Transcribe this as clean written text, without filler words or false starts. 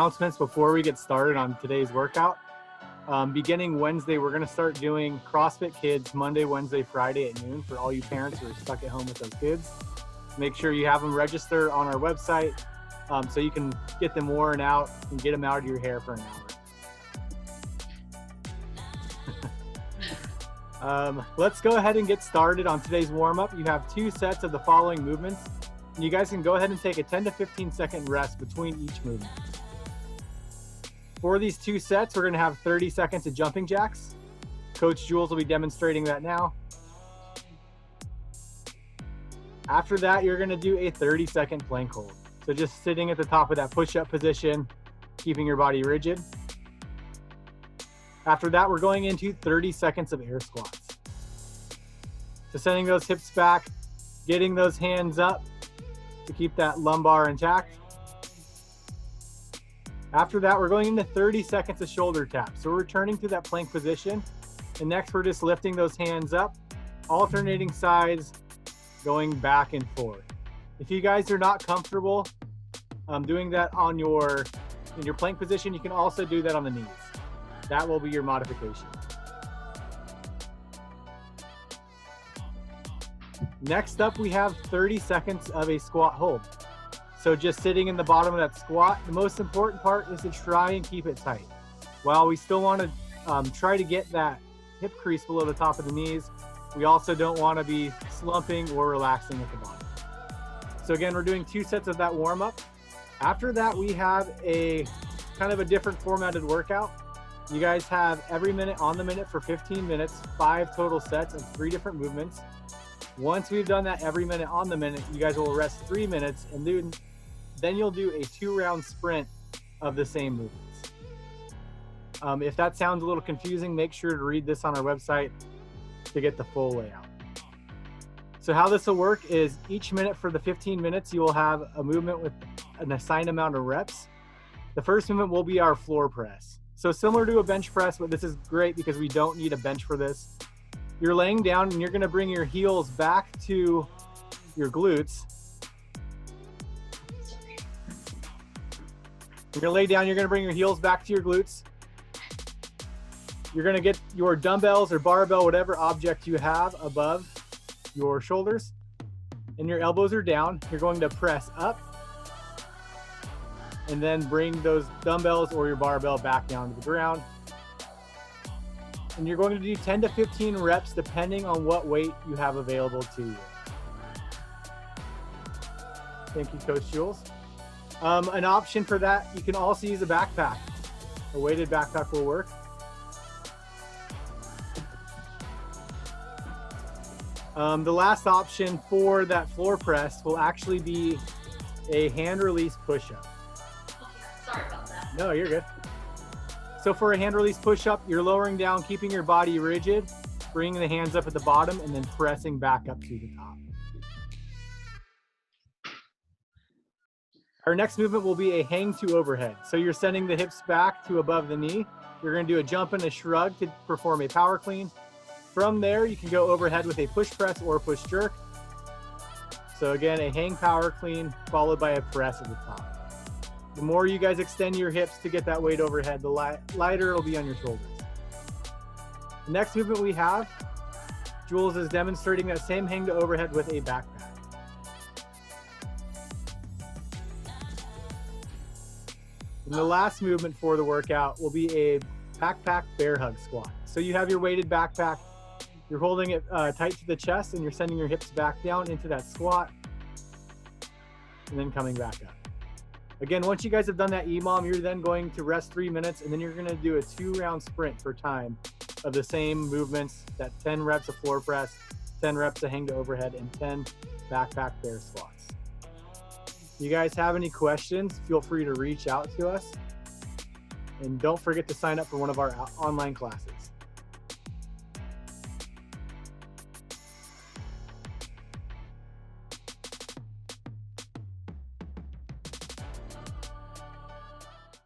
announcements before we get started on today's workout. Beginning Wednesday, we're going to start doing CrossFit Kids Monday, Wednesday, Friday at noon for all you parents who are stuck at home with those kids. Make sure you have them register on our website so you can get them worn out and get them out of your hair for an hour. Let's go ahead and get started on today's warm-up. You have 2 sets of the following movements. And you guys can go ahead and take a 10 to 15 second rest between each movement. For these 2 sets, we're going to have 30 seconds of jumping jacks. Coach Jules will be demonstrating that now. After that, you're going to do a 30-second plank hold. So just sitting at the top of that push-up position, keeping your body rigid. After that, we're going into 30 seconds of air squats. So sending those hips back, getting those hands up to keep that lumbar intact. After that, we're going into 30 seconds of shoulder taps. So we're returning to that plank position. And next, we're just lifting those hands up, alternating sides, going back and forth. If you guys are not comfortable doing that in your plank position, you can also do that on the knees. That will be your modification. Next up, we have 30 seconds of a squat hold. So just sitting in the bottom of that squat, the most important part is to try and keep it tight. While we still want to try to get that hip crease below the top of the knees, we also don't want to be slumping or relaxing at the bottom. So again, we're doing 2 sets of that warm up. After that, we have a kind of a different formatted workout. You guys have every minute on the minute for 15 minutes, 5 total sets of 3 different movements. Once we've done that every minute on the minute, you guys will rest 3 minutes, and then you'll do a 2-round sprint of the same movements. If that sounds a little confusing, make sure to read this on our website to get the full layout. So how this will work is each minute for the 15 minutes, you will have a movement with an assigned amount of reps. The first movement will be our floor press. So similar to a bench press, but this is great because we don't need a bench for this. You're laying down and you're going to bring your heels back to your glutes. You're going to lay down, you're going to bring your heels back to your glutes. You're going to get your dumbbells or barbell, whatever object you have above your shoulders, and your elbows are down. You're going to press up and then bring those dumbbells or your barbell back down to the ground. And you're going to do 10 to 15 reps depending on what weight you have available to you. Thank you, Coach Jules. An option for that, you can also use a backpack. A weighted backpack will work. The last option for that floor press will actually be a hand release push-up. Okay, sorry about that. No, you're good. So for a hand release push-up, you're lowering down, keeping your body rigid, bringing the hands up at the bottom, and then pressing back up to the top. Our next movement will be a hang to overhead. So you're sending the hips back to above the knee. You're going to do a jump and a shrug to perform a power clean. From there, you can go overhead with a push press or push jerk. So again, a hang power clean followed by a press at the top. The more you guys extend your hips to get that weight overhead, the lighter it'll be on your shoulders. The next movement we have, Jules is demonstrating that same hang to overhead with a backpack. And the last movement for the workout will be a backpack bear hug squat. So you have your weighted backpack, you're holding it tight to the chest, and you're sending your hips back down into that squat, and then coming back up. Again, once you guys have done that EMOM, you're then going to rest 3 minutes, and then you're going to do a 2-round sprint for time of the same movements, that 10 reps of floor press, 10 reps of hang to overhead, and 10 backpack bear squats. If you guys have any questions, feel free to reach out to us. And don't forget to sign up for one of our online classes.